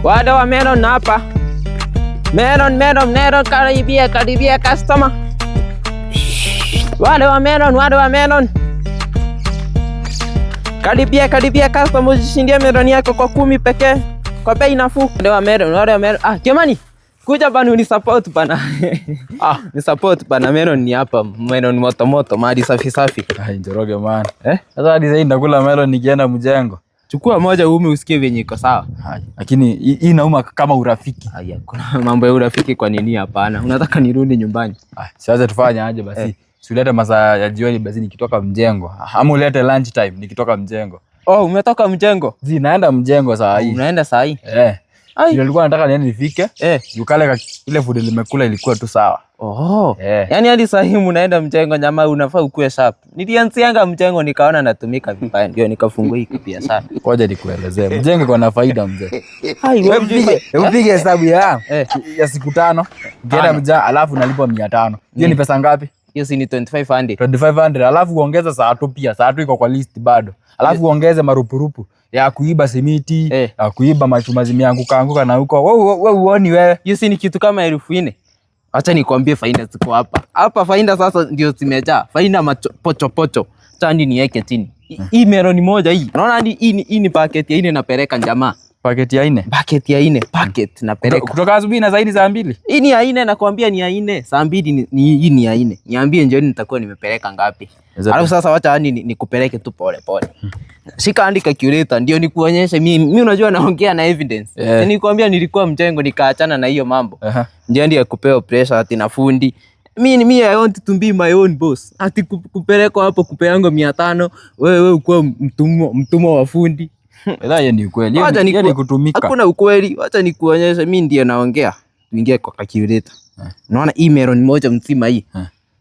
Wale wa Meron hapa. Meron, karibia customer. Wale wa Meron. Karibia customer, usishindie Meron yako kwa 10 pekee. Kwa bei nafuu. Wale wa Meron. Jamani, kuja bana ni support bana. Ni support bana, Meron ni hapa. Meron moto, mali safi. Njoroge man. Sasa hadi sasa ndakula Meron nikienda mjengo. Chukua moja usikie venye iko sawa. Lakini hii inauma kama urafiki. Kuna mambo ya urafiki kwa nini hapana? Unataka nirudi nyumbani? Sasa tufanye aje basi? Ulete masaa ya jioni basi nikitoka mjengo. Ama ulete lunch time nikitoka mjengo. Umetoka mjengo? Naenda mjengo saa hii. Unaenda saa hii? Nilikuwa nataka niende nifike. Ukale ile food nimekula ilikuwa tu sawa. Yaani hadi saa hii mnaenda mjengo, jamaa unafaa ukue sharp. Nilianzianga mjengo nikaona natumika vibaya ndio nikafungua hii biashara. Ngoja nikuelezee. Mjengo iko na faida mzee. Upige hesabu ya siku 5. Ukienda mjengo alafu unalipwa 500. Hiyo ni pesa ngapi? Hiyo si ni 2500. 2500 alafu uongeze saa tu pia. Saa tu iko kwa list bado. Alafu uongeze marupurupu ya kuiba simiti, ya kuiba machuma zimeanguka na huko. Wewe uoni wewe. Hiyo si ni kitu kama 1000. Acha nikwambie faida ziko hapa. Hapa faida sasa ndio zimejaa. Faida pocho. Chani niweke chini. Hii Meron moja hii. Unaona hadi hii ni packet ya 4 napeleka jamaa. Packet ya 4. Packet ya 4. Packet napeleka. Kutoka asubuhi na zaidi saa 2. Hii ni ya 4 nakwambia ni ya 4. Saa 2 hii ni ya 4. Niambie njioni nitakuwa nimepeleka ngapi. Alafu sasa wacha hadi nikupeleke tu pole. Shika andika calculator ndio nikuonyeshe mimi unajua naongea na evidence. Nikwambia nilikuwa mjengo nikaachana na hiyo mambo. Ndio ndio kupewa pressure ati na fundi. Mimi I want to be my own boss. Ati kupeleka hapo kupeango 500, wewe uko mtumwa wa fundi. Hiyo ni ukweli. Hiyo ni kutumika. Hakuna ukweli. Wacha nikuonyeshe mimi ndio naongea. Tuingie kwa calculator. Unaona hii Meron moja mzima hii.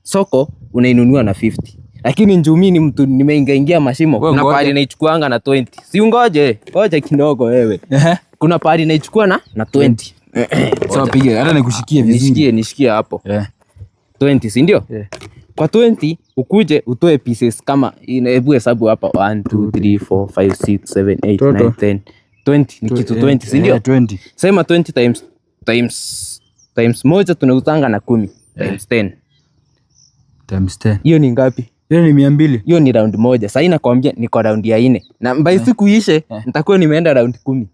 Soko unainunua na 50. Lakini njumi ni mtu nimeingia mashimo. Kuna pahali naichukuanga na 20. Si ungoje kidogo wewe. Kuna pahali naichukua na 20. Sawa piga. Hata nikushikie vizuri. Nishikie hapo. 20 si ndio? Kwa 20 ukuje utoe pieces kama hebu hesabu hapa 1 2 3 4 5 6 7 8 9 10 20 ni kitu 20 si ndio? 20. Sema 20 times moja tunauzanga na 10 times 10. Times 10. Hiyo ni ngapi? Hiyo ni 200. Hiyo ni round moja. Sasa nakwambia niko round ya 4. Na by siku ishe nitakuwa nimeenda round 10.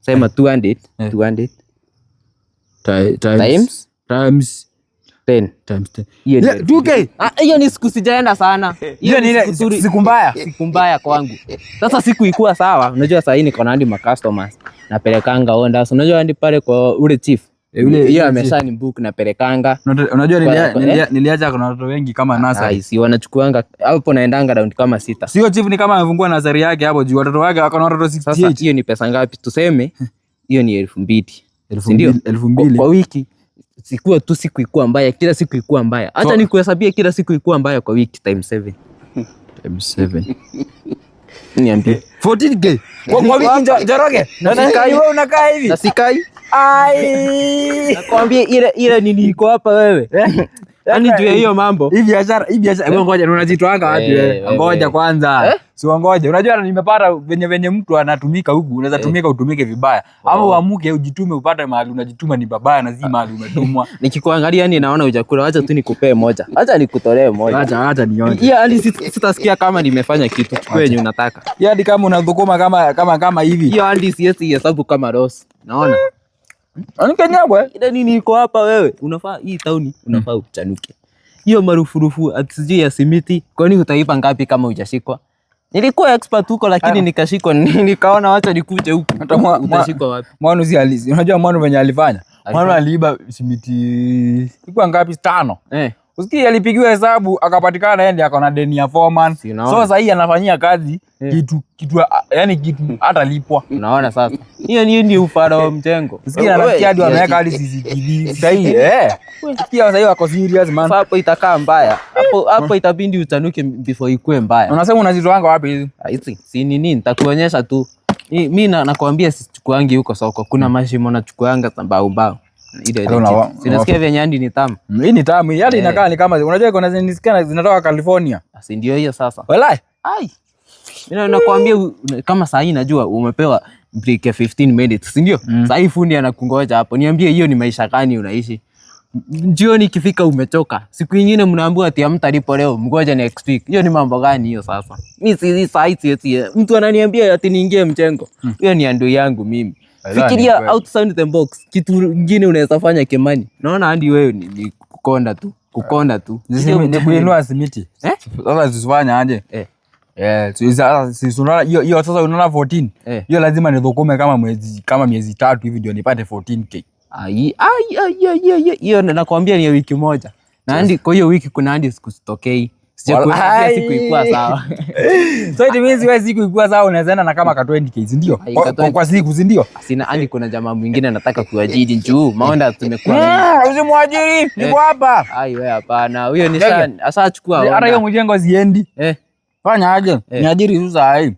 Sema 200 times 10 times 10. Hiyo ni 2K. Hiyo ni siku sijaenda sana. Hiyo ni siku mbaya. Siku mbaya kwangu. Sasa siku ikuwa sawa. Unajua sasa hii niko na hadi ma customers. Napelekanga onda. Unajua hadi pale kwa ule chief. Hiyo ameshani book napelekanga. Unajua niliacha kuna watoto wengi kama nasa. Si wanachukuanga hapo naendanga round kama 6. Sio chief ni kama amefungua nazari yake hapo juu watoto wake wako na watoto 68. Sasa hiyo ni pesa ngapi? Tuseme hiyo ni 2000. 2000 kwa wiki. Siku ikuwa mbaya, kila siku ikuwa mbaya. Acha nikuhesabie kila siku ikuwa mbaya kwa wiki times 7. Times 7. Niambie. 14K. Kwa wiki Njoroge. Nasikai wewe unakaa hivi. Nasikai. Nakwambia ile nini iko hapa wewe. Yaani juu ya hiyo mambo. Hii biashara wewe ngoja unajitoanga wapi wewe? Ngoja kwanza. Si ngoja. Unajua nimepata venye mtu anatumika huku, unaweza tumika utumike vibaya. Ama uamuke ujitume upate mahali unajituma ni babaya na si mahali umetumwa. Nikikuangalia yani naona hujakula, acha tu nikupee moja. Acha nikutolee moja. Acha nione. Hiyo hadi sitasikia kama nimefanya kitu. Chukua yenye unataka. Hiyo hadi kama unadhukuma kama hivi. Hiyo hadi siwezi hesabu kama Ross. Naona? Anikanyabwe. Ile nini iko hapa wewe? Unafaa hii tauni unafaa uchanuke. Hiyo marufurufu atijui ya simiti, kwani utaipa ngapi kama hujashikwa? Nilikuwa expert huko lakini nikashikwa, nikaona wacha nikuje huku. Utashikwa wapi? Mwanu si halisi. Unajua Mwanu venye alifanya? Mwanu aliiba simiti ilikuwa ngapi? 5. Usikie alipigiwa hesabu akapatikana yeye ndiye akona deni ya foreman. So sasa hii anafanyia kazi kitu yani kitu hata lipwa. Unaona sasa. Hiyo ni ufara wa mjengo. Usikie anasikia hadi ameweka hadi CCTV. Sasa hii usikie sasa hiyo ako serious man. Hapo itakaa mbaya. Hapo itabindi utanuke before ikue mbaya. Unasema unazitoanga wapi hizi? Hizi si nini nitakuonyesha tu. Mimi nakwambia sichukuangi huko soko. Kuna mashimo nachukuanga mbao. Ile sinasikia vya nyandi ni tamu. Hii ni tamu. Hii hadi inakaa ni kama unajua kuna zinisikia zinatoka California. Si ndio hiyo sasa. Walai. Mimi nakwambia kama saa hii najua umepewa break ya 15 minutes, si ndio? Sasa hii fundi anakungoja hapo. Niambie hiyo ni maisha gani unaishi? Jioni ikifika umechoka. Siku nyingine mnaambiwa ati hamtalipo leo, mgoja next week. Hiyo ni mambo gani hiyo sasa? Mimi si mtu ananiambia ati niingie mchengo. Hiyo ni andoi yangu mimi. Fikiria outside the box. Kitu kingine unaweza fanya Kimani. Naona hadi wewe ni kukonda tu. Kukonda tu. Ni kuinua simiti. Sasa tusifanye aje? Hiyo sasa unaona 14. Hiyo lazima nidhukume kama miezi 3 hivi ndio nipate 14k. Hiyo nakwambia ni wiki moja. Na hadi kwa hiyo wiki kuna hadi sikusitokei. Sijakuambia siku ilikuwa sawa. So it means wewe siku ilikuwa sawa unaweza enda na kama ka 20k, si ndio? Kwa siku, si ndio? Sina hadi kuna jamaa mwingine anataka kuajiri njoo. Maonda tumekuwa. Usimwajiri. Niko hapa. Wewe hapana. Huyo ni ashachukua. Hata hiyo mjengo ziendi. Fanya aje? Niajiri tu saa hii.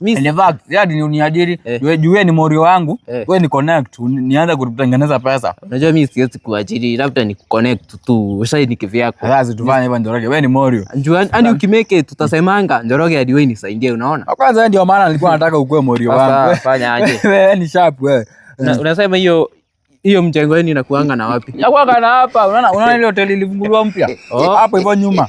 In fact, ni uniajiri. Wewe ni morio wangu. Wewe ni connect. Nianza kutengeneza pesa. Unajua mimi siwezi kuajiri, labda ni connect tu. Ushaidi ni kivyako. Sasa tufanye hivyo Njoroge. Wewe ni morio. Yaani ukimeke tutasemanga Njoroge hadi wewe nisaidie, unaona? Kwanza ndio maana nilikuwa nataka ukue morio wangu. Sasa fanya aje? Wewe ni sharp wewe. Unasema hiyo mjengo wenu inakuanga na wapi? Inakuanga na hapa. Unaona ile hoteli ilifunguliwa mpya? Hapo hivyo nyuma.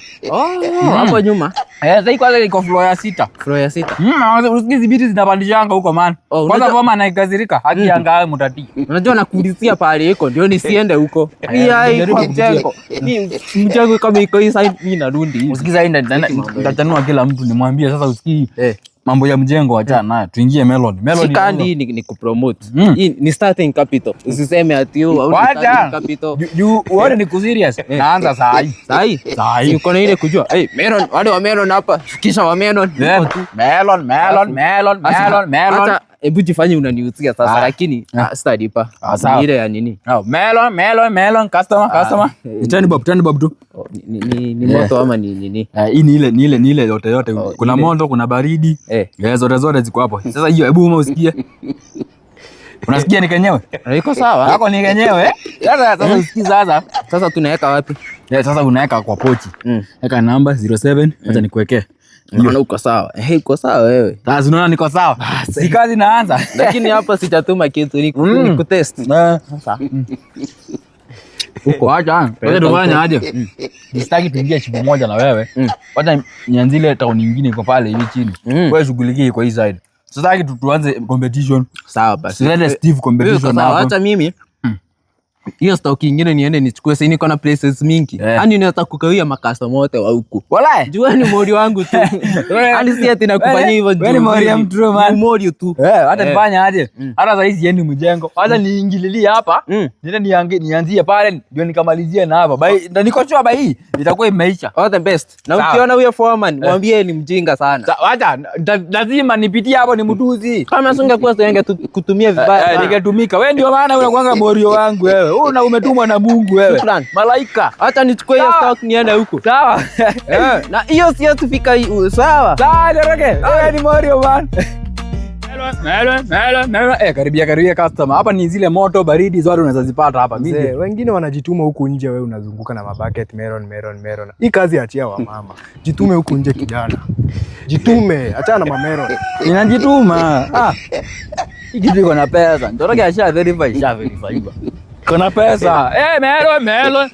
Hapo nyuma. Sasa hii kwanza iko floor ya 6. Floor ya 6. Usikizi biti zinapandishanga huko man. Kwanza kama anaikazirika haki anga mtati. Unajua nakuulizia pale iko ndio nisiende huko. Mjengo kama iko hii side mimi narudi. Usikiza hii nitatanua kila mtu nimwambie sasa usikii. Mambo ya mjengo achana nayo. Tuingie Melon. Sikandi ni kupromote. Hii ni starting capital. Usiseme ati au starting capital. Uone ni serious. Naanza saa hii. Uko na ile kujua. Melon, wale wa Melon hapa. Kisha wa Melon. Melon. Hata hebu jifanye unaniuzia sasa lakini sitalipa. Ile ya nini? Melon customer. Turn bob tu. Ni moto ama ni nini? Hii ni ile yote. Kuna moto, kuna baridi. Zote ziko hapo. Sasa hiyo hebu usikie. Unasikia ni kenyewe? Iko sawa. Hako ni kenyewe. Sasa usikiza sasa tunaweka wapi? Sasa unaweka kwa pochi. Weka namba 07 acha nikuwekee. Unaona uko sawa. Uko sawa wewe. Sasa unaona niko sawa. Si kazi inaanza. Lakini hapa sitatuma kitu ni kutest. Sasa. Uko acha. Wewe tufanye aje? Nisitaki tuingie chipu moja na wewe. Wacha nianzile town nyingine iko pale hivi chini. Wewe shughulikie kwa hii side. Sasa tuanze competition. Sawa basi. Tuende Steve competition hapo. Acha mimi. Hiyo stock nyingine niende nichukue, sasa niko na places mingi. Yaani naweza kukawia makastoma wote wa huku. Wallahi. Jua ni mori wangu tu. Yaani si ati nakufanyia hivyo juu. Wewe ni mori ya mtu man. Mori tu. Hata nifanye aje? Hata sasa hizi yeni mjengo. Kwanza niingililie hapa. Niende nianzie pale ndio nikamalizie na hapa. Bai ndio niko chua bai. Itakuwa imeisha. All the best. Na ukiona huyo foreman mwambie ni mjinga sana. Acha lazima nipitie hapo ni mtuzi. Kama singekuwa senge kutumia vibaya. Ningetumika. Wewe ndio maana unakuanga morio wangu wewe. Umetumwa na Mungu wewe. Malaika. Hata nichukue hiyo stock niende huko. Sawa. Na hiyo sio tufika sawa. Sawa, Njoroge. Wewe ni morio man. Melon. Karibia customer. Hapa ni zile moto baridi zote unaweza zipata hapa. Mimi wengine wanajituma huku nje, wewe unazunguka na mabucket melon. Hii kazi achia wa mama. Jitume huku nje kijana. Jitume, achana na mamelon. Ninajituma. Hii kitu iko na pesa. Njoroge asha verify. Kuna pesa. Melon.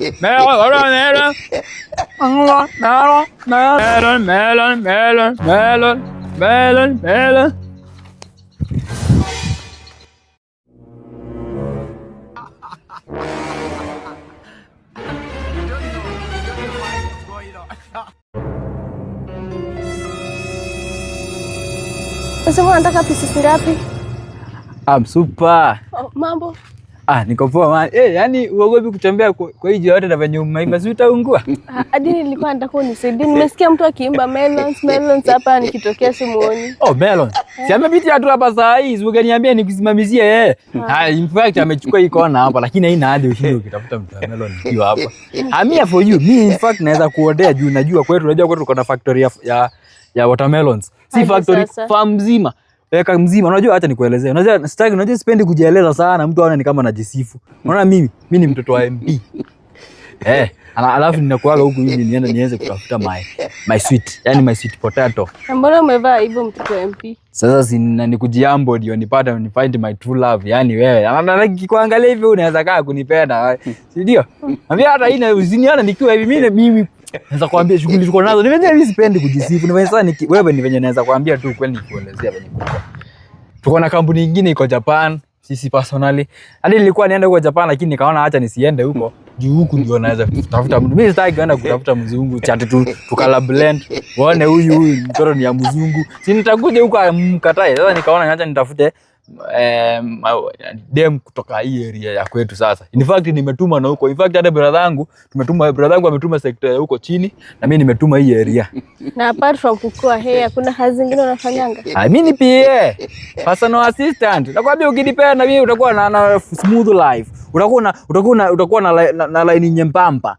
Sasa unataka pieces ngapi? I'm super. Mambo. Niko poa man. Yaani uogopi kutembea kwa hii yote na venye umeiba si utaungua? Hadi nilikuwa nataka unisaidie. Nimesikia mtu akiimba melons hapa nikitokea simuoni. Melon. Si amepitia tu hapa saa hii, ukaniambia nikusimamizie yeye. In fact amechukua hii kona hapa lakini haina haja ushinde ukitafuta mtu wa melon ukiwa hapa. I'm here for you. Me in fact naweza kuodea juu unajua kwetu tuko na factory ya watermelons. Si factory farm mzima. Eka mzima, unajua acha nikuelezee. Unajua sipendi kujieleza sana, mtu aone ni kama najisifu. Unaona mimi ni mtoto wa MP. Alafu ninakuaga huku hivi niweze kutafuta my sweet, yani my sweet potato. Mbona umevaa hivyo mtoto MP? Sasa sina nikujiambo ndio nipata ni find my true love, yani wewe. Nikikuangalia hivi unaweza kaa kunipenda. Si ndio? Ambia hata ina usiniona nikiwa hivi mimi naweza kuambia shughuli ziko nazo. Mimi sipendi kujisifu. Wewe ni venye naweza kuambia tu kweli nikuelezea venye kuko. Tuko na kampuni nyingine iko Japan, sisi personally. Hadi nilikuwa niende huko Japan lakini nikaona acha nisiende huko. Juu huku ndio naweza kutafuta mtu. Mimi sitaki kwenda kutafuta mzungu, chat tu tukala blend. Waone huyu mtoro ni ya mzungu. Si nitakuja huko amkatae. Sasa nikaona acha nitafute dem kutoka hii area ya kwetu sasa. In fact nimetuma na huko. In fact hata brother yangu ametuma sector huko chini na mimi nimetuma hii area. Na apart from kukua hair kuna kazi zingine unafanyanga? Mimi ni PA, personal assistant. Nakwambia ukinipenda mimi utakuwa na smooth life. Utakuwa na line nyembamba.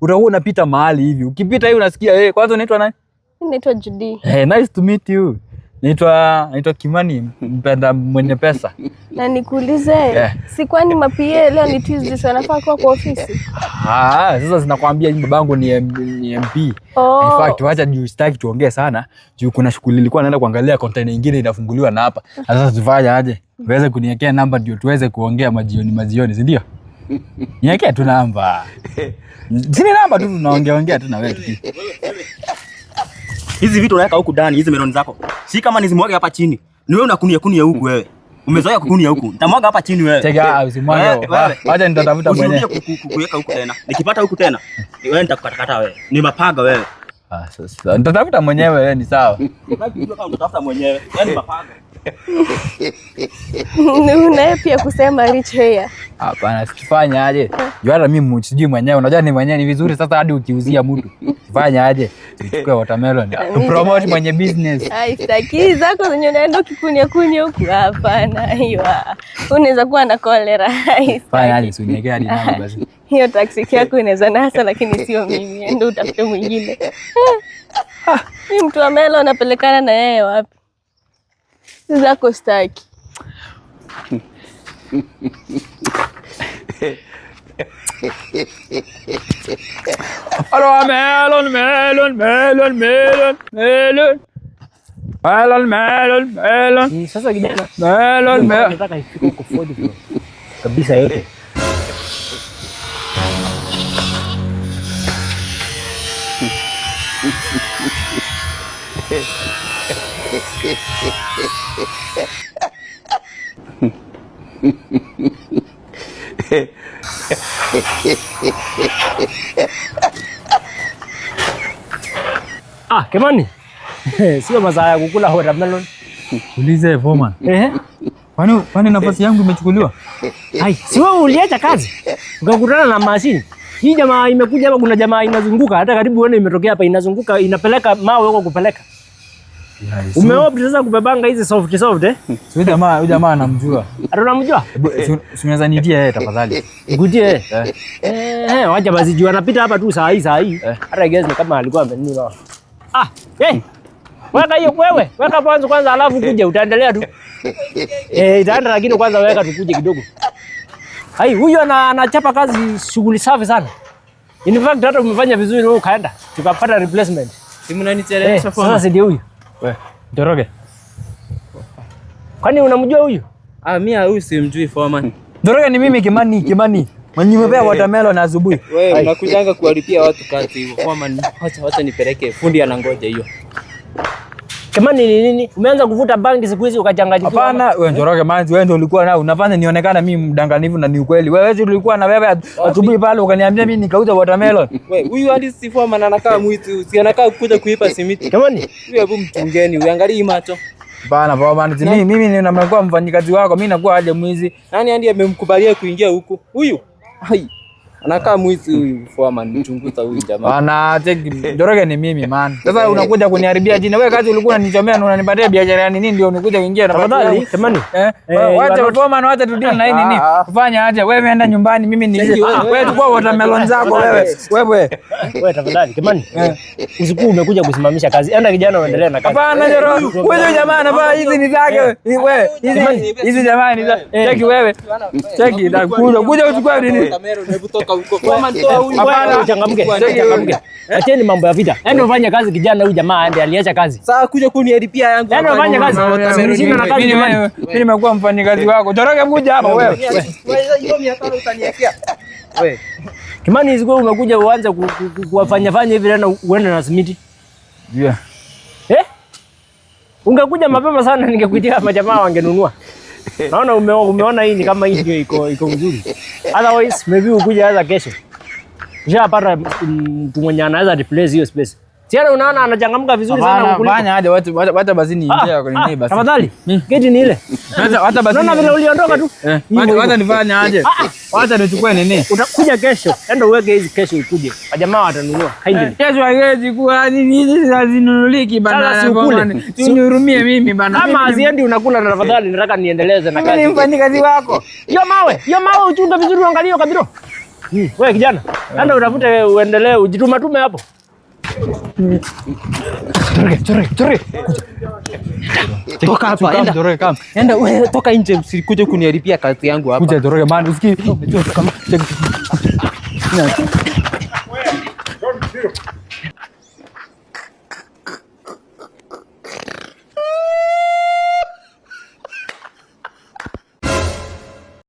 Utakuwa unapita mahali hivi. Ukipita hivi unasikia kwanza unaitwa nani? Mimi naitwa Judy. Nice to meet you. Naitwa Kimani, mpenda mwenye pesa. Na nikuulize, si kwani mapie leo ni Tuesday sana nafaa kwa ofisi? Sasa zinakwambia babangu ni MP. In fact wacha nistaki tuongee sana. Juu kuna shughuli nilikuwa naenda kuangalia container nyingine inafunguliwa na hapa. Sasa tufanye aje? Uweze kuniwekea namba ndio tuweze kuongea majioni, si ndio? Niwekea tu namba. Sina namba tu tunaongea tu na wewe tu. Hizi vitu unaweka huku ndani, hizi meloni zako. Si kama nizimwage hapa chini. Ni wewe unakunia huku wewe. Umezoea kukunia huku. Nitamwaga hapa chini wewe. Cheka usimwage. Wacha nitatafuta mwenyewe. Usirudie kuweka huku tena. Nikipata huku tena, wewe nitakukatakata wewe. Ni mapaga wewe. Sasa nitatafuta mwenyewe wewe ni sawa. Kama utatafuta mwenyewe, yani mapaga. Unaye pia kusema rich hair. Hapana, sikifanya aje. Juu hata mimi sijui mwenyewe. Unajua ni mwenyewe ni vizuri sasa hadi ukiuzia mtu. Fanya aje? Tuchukue watermelon. Promote mwenye business. Sitaki zako zenye unaenda ukikunia huku. Hapana hiyo. Unaweza kuwa na cholera. Fanya aje usinyekea hadi nani basi. Hiyo taksi yako inaweza nasa lakini sio mimi. Ndio utafute mwingine. Ni mtu wa melon anapelekana na yeye wapi? Zako staki. Hello, melon. Sasa kijana. Melon. Nataka ifike huko 40 bro. Kabisa yote. Kimani. Sio masaa ya kukula watermelon. Ulize foreman. Kwani nafasi yangu imechukuliwa? Si wewe uliacha kazi. Ukakutana na mashini. Hii jamaa imekuja hapa, kuna jamaa inazunguka hata karibu uone imetokea hapa, inazunguka inapeleka mawe huko kupeleka. Umeopt sasa kubebanga hizi soft Huyu jamaa anamjua. Unamjua? Unaweza niitia yeye tafadhali. Ngujie. Wacha basi jua anapita hapa tu saa hii. Hata guess kama alikuwa amenini wao. Weka hiyo wewe. Weka kwanza alafu kuja utaendelea tu. Itaenda lakini kwanza weka tukuje kidogo. Huyu anachapa kazi shughuli safi sana. In fact hata umefanya vizuri wewe kaenda. Tukapata replacement. Simu unanichelewesha phone. Sasa ndio huyu. Wewe, Njoroge. Kwani unamjua huyu? Mimi huyu simjui foreman. Njoroge ni mimi Kimani. Mwenye umepea watermelon asubuhi. Wewe unakujanga kuwalipia watu kazi hivyo. Foreman, acha nipeleke. Fundi anangoja hiyo. Kimani ni nini? Umeanza kuvuta bangi siku hizi ukachanganyikiwa. Hapana, wewe Njoroge manzi wewe ndio ulikuwa nao. Unafanya nionekana mimi mdanganifu na ni ukweli. Wewe ulikuwa na wewe asubuhi pale ukaniambia mimi nikauza watermelon. Wewe huyu hadi si foreman anakaa mwitu. Si anakaa kuja kuipa simiti. Kimani, wewe hebu mchungeni, uangalie macho. Bana foreman, mimi nimekuwa mfanyikazi wako, mimi nakuwa aje mwizi. Nani ndiye amemkubalia kuingia huko? Huyu? Anakaa mwizi huyu foreman, mchunguza huyu jamaa. Bana, Njoroge ni mimi man. Sasa unakuja kuniharibia jina. Wewe kazi ulikuwa unanichomea na unanipatia biashara ya nini ndio unakuja kuingia na tafadhali Kimani. Wacha foreman, wacha tudili na hii nini. Kufanya aje? Wewe enda nyumbani, mimi ni wewe chukua watermelon zako wewe. Wewe tafadhali Kimani. Usiku umekuja kusimamisha kazi. Enda kijana uendelee na kazi. Hapana Njoroge. Wewe jamaa anafaa hizi ni zake. Wewe hizi jamaa ni zake. Cheki wewe. Cheki na kuja uchukue nini? Hapana, uchangamke. Acheni mambo ya vita. Yaani ufanye kazi kijana, huyu jamaa aende aliacha kazi. Sasa kuja kunilipia yangu. Yaani ufanye kazi. Sina na kazi jamani. Mimi nimekuwa mfanyikazi wako. Toroke kuja hapa wewe. Hiyo 500 utaniwekea. Wewe. Kimani hizo umekuja uanze kuwafanya fanya hivi tena uende na simiti. Yeah. Ungekuja mapema sana ningekuitia majamaa wangenunua. Naona umeona hii ni kama hii ndio iko vizuri. Otherwise maybe ukuja hata kesho. Ushapata mtu mwenye anaweza replace hiyo space. Siana unaona anachangamka vizuri sana kukuliko. Fanya hadi watu basi ni ingia kwa nini basi. Tafadhali. Geti ni ile. Hata basi. Unaona vile uliondoka tu. Hata nifanye aje? Hata nichukue nini? Utakuja kesho. Enda uweke hizi kesho ukuje. Majamaa watanunua. Kindly. Kesho haiwezi kuwa nini hizi hazinunuliki bana. Tunihurumie mimi bana. Kama haziendi unakula na tafadhali nataka niendeleze na kazi. Mimi mfanyikazi wako. Hiyo mawe uchunge vizuri uangalie kabisa. Wewe kijana, enda utafute uendelee ujituma tume hapo. Chore. Toka hapa, enda wewe toka nje usikuje kuniharibia kazi yangu hapa. Kuja toroke man, usikii.